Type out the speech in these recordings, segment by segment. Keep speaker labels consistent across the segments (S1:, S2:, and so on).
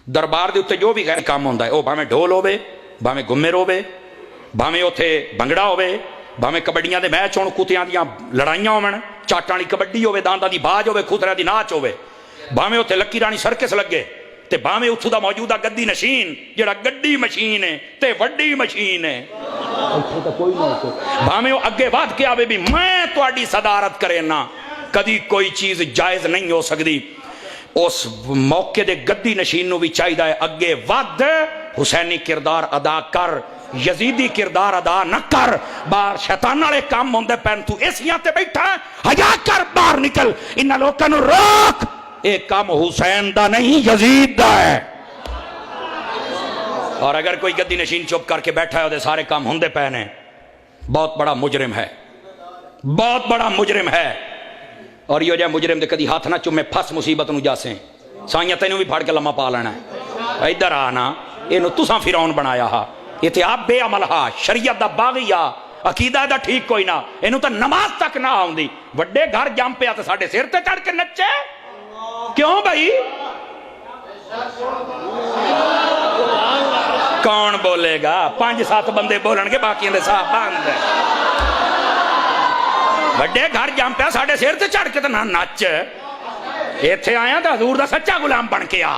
S1: دربار دے اتنے جو بھی غیر کام ہوتا ہے وہ بھاویں ڈھول ہوے بھاویں گمر ہوے بھاویں اتنے بنگڑا ہوے بھاویں کبڈیاں دے میچ ہون کتیاں دیاں لڑائیاں ہون چاٹاں والی کبڈی ہوے داندا دی باج ہوے خسرے دی ناچ ہوے بھاویں اتنے لکی رانی سرکس لگے تے بھاویں اتھوں دا موجودہ گدی نشین جڑا گڈی مشین ہے تے وڈی مشین ہے بھاویں اگے ود کے آوے بھی میں تہاڈی صدارت کرے نا کدی کوئی چیز جائز نہیں ہو سکتی اس موقع دے گدی نشین نو بھی چاہیے ہے اگے ود حسینی کردار ادا کر یزیدی کردار ادا نہ کر باہر شیطان والے کام ہوندے پین تو ایسیاں تے بیٹھا حیا کر باہر نکل انہاں لوکاں نو روک اے کام حسین دا نہیں یزید دا ہے اور اگر کوئی گدی نشین چپ کر کے بیٹھا ہے وہ سارے کام ہوندے پہنے بہت بڑا مجرم ہے بہت بڑا مجرم ہے اور یہ جو مجرم دے کدی ہاتھ نہ چومے پھس مصیبت نو جاسیں سائیاں تینوں بھی پھاڑ کے لمحہ پا لینا ہے ادھر آنا اینو تساں فرعون بنایا ہا یہ تے آپ بے عمل ہا شریعت دا باغی ہا عقیدہ دا ٹھیک کوئی نہ اینو تا نماز تک نہ آوندی وڈے گھر جم پیا تے ساڈے سر تے چڑھ کے نچے کیوں بھائی کون بولے گا 5-7 بندے بولن گے باقیاں دے صاحب بند وڈے گھر جم پیا ساڈے سر تے چڑھ کے تے نہ نچ ایتھے آیا تے حضور دا سچا غلام بن کے آ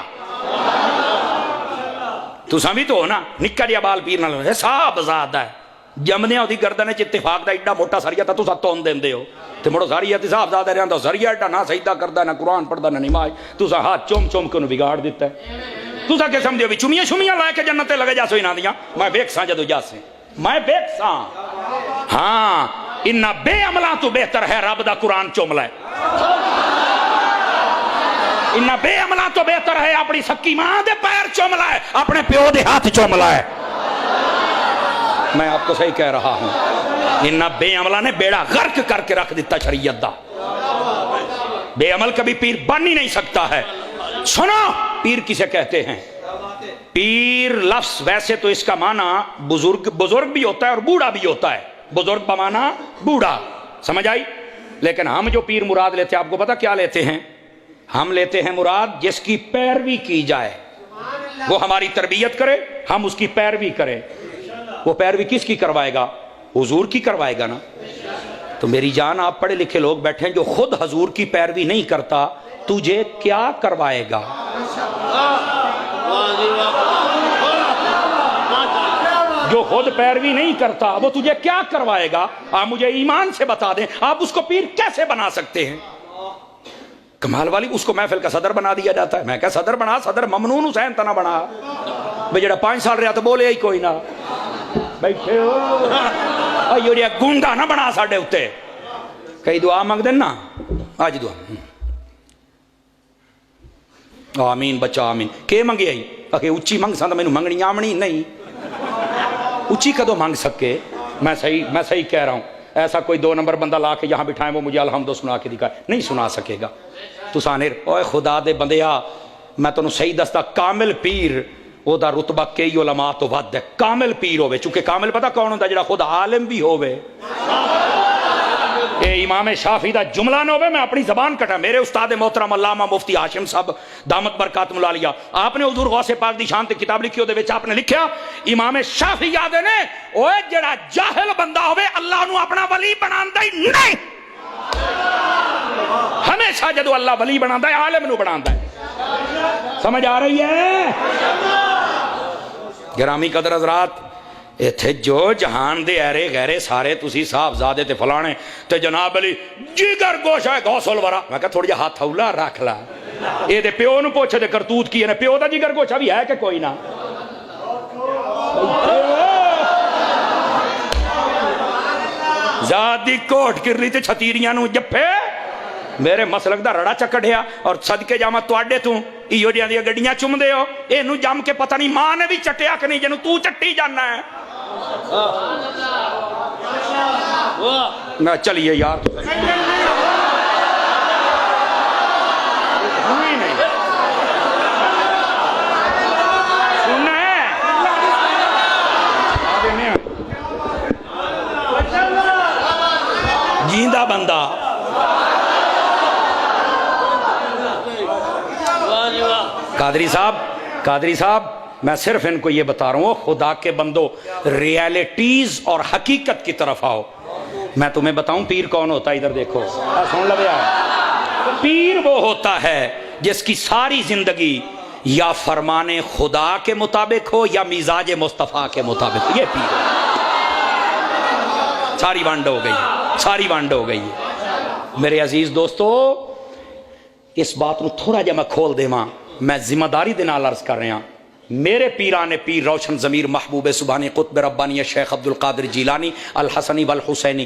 S1: تساں بھی تو ہو نا نکا جہا بال پیر نال صاحب زاد ہے جمدیاں اودی گردن وچ اتفاق دا ایڈا موٹا سریا تے تساں تون دیندے ہو تے مڑو ساری تے صاحب زاد رہندا سریا ایڈا نہ سجدہ کردا نہ قرآن پڑھدا نہ نماز تساں ہاتھ چوم چوم کے انہوں بگاڑ دیتا ہے تساں کہ سمجھو بھی چومیاں شمیاں لائے کے جنت تے لگے جاسو انہاں دیاں میں ویکھساں جدوں جاسیں میں ویکھساں ہاں انہاں بے عملاں تو بہتر ہے رب دا قرآن چوم لے انہاں بے عملاں تو بہتر ہے اپنی سکی ماں دے پیر چوم لائے اپنے پیو دے ہاتھ چوم لائے میں آپ کو صحیح کہہ رہا ہوں انہاں بے عملہ نے بیڑا غرق کر کے رکھ دیتا شریعت دا بے عمل کبھی پیر بن ہی نہیں سکتا ہے سنو پیر کسے کہتے ہیں پیر لفظ ویسے تو اس کا معنی بزرگ بھی ہوتا ہے اور بوڑھا بھی ہوتا ہے بزرگ بمانا بوڑھا سمجھ آئی لیکن ہم جو پیر مراد لیتے ہیں آپ کو پتا کیا لیتے ہیں ہم لیتے ہیں مراد جس کی پیروی کی جائے وہ ہماری تربیت کرے ہم اس کی پیروی کریں وہ پیروی کس کی کروائے گا حضور کی کروائے گا نا تو میری جان آپ پڑھے لکھے لوگ بیٹھے ہیں جو خود حضور کی پیروی نہیں کرتا تجھے کیا کروائے گا جو خود پیروی نہیں کرتا وہ تجھے کیا کروائے گا آپ مجھے ایمان سے بتا دیں آپ اس کو پیر کیسے بنا سکتے ہیں کمال والی اس کو محفل کا صدر بنا دیا جاتا ہے میں کہا صدر بنا صدر ممنون حسین تنا بنا بھئی جڑا 5 سال رہا تو بولے ہی کوئی نہ بیٹھے ہو یہ گونگا نہ بنا ساڑھے ہوتے کئی دعا مانگ دینا آج دعا آمین بچہ آمین کہ منگی آئی کہ اچھی منگ سا تو میں منگنی آمنی نہیں اچھی کدو مانگ سکے میں صحیح کہہ رہا ہوں ایسا کوئی 2 نمبر بندہ لا کے یہاں بٹھائیں وہ مجھے الحمد سنا کے دکھائے نہیں سنا سکے گا تو سانیر اوے خدا دے بندیا میں تو صحیح دستا کامل پیر او دا رتبہ کئی علماء تو ود ہے کامل پیر ہوئے چونکہ کامل پتہ کون ہوتا جڑا خود عالم بھی ہوئے اے امام شافعی دا جملہ نہ ہوئے میں اپنی زبان کٹا میرے استاد محترم علامہ مفتی ہاشم صاحب دامت برکاتہم العالیہ آپ نے حضور غوث پاک دی شان تے کتاب لکھی ہوئے آپ نے لکھیا امام شافعی یاد نے اوے جڑا جاہل بندہ ہوئے اللہ نو اپنا ولی بناندہ ہی نہیں ہمیشہ جدو اللہ ولی بناندہ ہے عالم نو بناندہ ہے سمجھ آ رہی ہے گرامی قدر حضرات ایتھے جو جہان دے ایرے غیرے سارے تسی صاحب زادے تے فلانے تے جناب علی جگر گوشہ ہے غوث الورا میں کہا تھوڑی ہاتھ اولا رکھ لا اے دے پیو نو پوچھے دے کرتوت کی ہے پیو دا جگر گوشہ بھی ہے کہ کوئی نہ زادی کوٹ کر رہی تے چھتیریاں نو جپے میرے مسلک دا رڑا چکڑیا اور صدقے جامع توڑے تو ایو دیاں دیا گڑیاں چم دے ہو اے نو جام کے پتہ نہیں ماں نے بھی چٹیا کہ نہیں جنو تو چٹی جاننا ہے میں چلیے یار سننا ہے جیندہ بندہ قادری صاحب قادری صاحب میں صرف ان کو یہ بتا رہا ہوں، خدا کے بندو ریالٹیز اور حقیقت کی طرف آؤ۔ میں تمہیں بتاؤں پیر کون ہوتا ہے، ادھر دیکھو سن لو یار، پیر وہ ہوتا ہے جس کی ساری زندگی یا فرمان خدا کے مطابق ہو یا مزاج مصطفیٰ کے مطابق، یہ پیر ہے۔ ساری وانڈ ہو گئی، ساری وانڈ ہو گئی۔ میرے عزیز دوستو، اس بات کو تھوڑا جا میں کھول دے ماں، میں ذمہ داری دے نال عرض کر رہا ہوں، میرے پیران پیر روشن ضمیر محبوب سبحانی قطب ربانی شیخ عبد القادر جیلانی الحسنی والحسینی،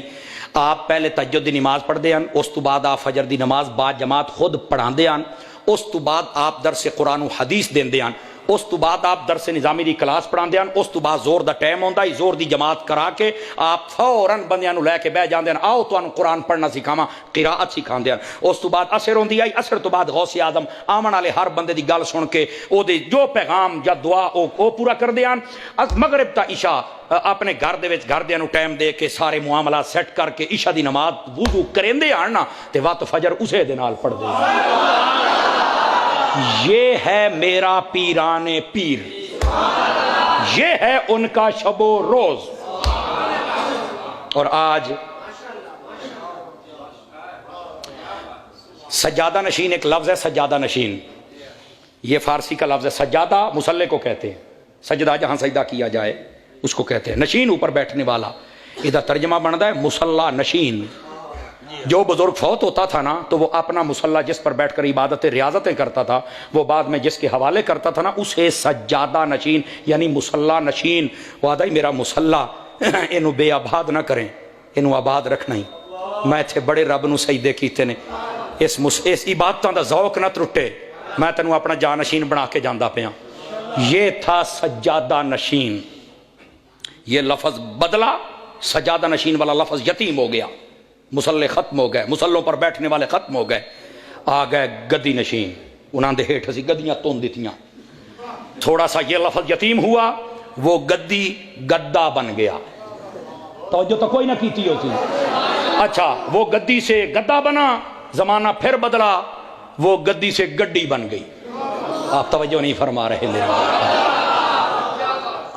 S1: آپ پہلے تہجد دی نماز پڑھ دے ہیں، اس تو بعد آپ فجر دی نماز با جماعت خود پڑھا دے ہیں، اس تو بعد آپ درس قرآن و حدیث دین دے ہیں، اس تو بعد آپ درس نظامی دی کلاس پڑھا دے ہیں، اس تو بعد زور دا ٹائم ہوندا ہے، زور دی جماعت کرا کے آپ فوراً بندیاں نو لے کے بہ جاندے ہیں، آؤ تانوں قرآن پڑھنا سکھاواں، قراءت سکھاندے ہیں۔ اس تو بعد عصر ہوندی آئی، عصر تو بعد غوث اعظم آمن والے ہر بندے دی گل سن کے او دے جو پیغام یا دعا او پورا کر دے ہیں۔ از مغرب تا عشاء اپنے گھر دے وچ گھردیاں نو ٹائم دے کے سارے معاملات سیٹ کر کے عشاء دی نماز وضو کریندے ہیں نا تے وقت فجر اسے دے نال پڑھ دے ہیں۔ یہ ہے میرا پیران پیر، یہ ہے ان کا شب و روز۔ اور آج سجادہ نشین ایک لفظ ہے، سجادہ نشین، یہ فارسی کا لفظ ہے۔ سجادہ مسلح کو کہتے ہیں، سجدہ جہاں سجدہ کیا جائے اس کو کہتے ہیں، نشین اوپر بیٹھنے والا، ادھر ترجمہ بنتا ہے مصلی نشین۔ جو بزرگ فوت ہوتا تھا نا تو وہ اپنا مصلی جس پر بیٹھ کر عبادتیں ریاضتیں کرتا تھا، وہ بعد میں جس کے حوالے کرتا تھا نا اسے سجادہ نشین یعنی مصلی نشین۔ وعدہ ہی میرا مصلی انہوں بے آباد نہ کریں، انہوں آباد رکھنا ہی۔ میں تھے بڑے رب نو سجدے کیتے نے، اس عبادتاں دا ذوق نہ ترٹے، میں تینوں اپنا جانشین بنا کے جاندہ پیاں۔ یہ تھا سجادہ نشین، یہ لفظ بدلا، سجادہ نشین والا لفظ یتیم ہو گیا، مسلح ختم ہو گئے، مسلوں پر بیٹھنے والے ختم ہو گئے، آ گئے گدی نشین، انہاں دے ہیٹھ سی گدیاں تون دیتیاں، تھوڑا سا یہ لفظ یتیم ہوا، وہ گدی گدہ بن گیا۔ توجہ تو کوئی نہ کیتی ہوتی، اچھا وہ گدی سے گدہ بنا، زمانہ پھر بدلا، وہ گدی سے گڈی بن گئی۔ آپ توجہ نہیں فرما رہے میرے۔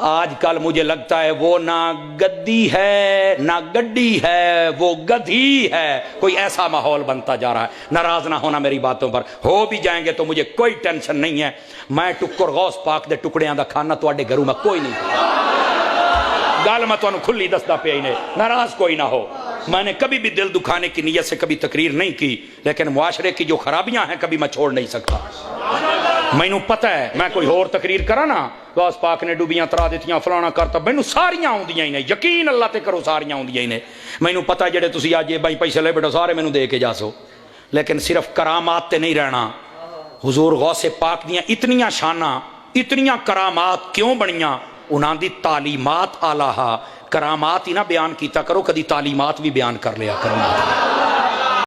S1: آج کل مجھے لگتا ہے وہ نہ گدی ہے نہ گڈی ہے، وہ گدھی ہے۔ کوئی ایسا ماحول بنتا جا رہا ہے۔ ناراض نہ ہونا میری باتوں پر، ہو بھی جائیں گے تو مجھے کوئی ٹینشن نہیں ہے۔ میں ٹکر غوث پاک دے ٹکڑیاں دا کھانا تو آڈے گھروں میں کوئی نہیں، گال میں تو انہوں کھلی دستا پہ ہی نے، ناراض کوئی نہ ہو۔ میں نے کبھی بھی دل دکھانے کی نیت سے کبھی تقریر نہیں کی، لیکن معاشرے کی جو خرابیاں ہیں کبھی میں چھوڑ نہیں سکتا۔ مینوں پتہ ہے میں کوئی اور تقریر کرا نا، غوث پاک نے ڈوبیاں ترا دیتیاں فلانا کرتا، مینوں ساریاں آوندیاں ہی نے، یقین اللہ تے کرو ساریاں آوندیاں ہی نے۔ مینوں پتہ ہے جڑے تسی آج یہ بائی پیسے لے بیٹھو سارے مینوں دے کے جا سو، لیکن صرف کرامات تے نہیں رہنا۔ حضور غوث پاک دیاں اتنیاں شاناں، اتنیاں کرامات کیوں بنیاں؟ انہاں دی تعلیمات آلہ، کرامات ہی نہ بیان کیتا کرو، کدی تعلیمات بھی بیان کر لیا کرو۔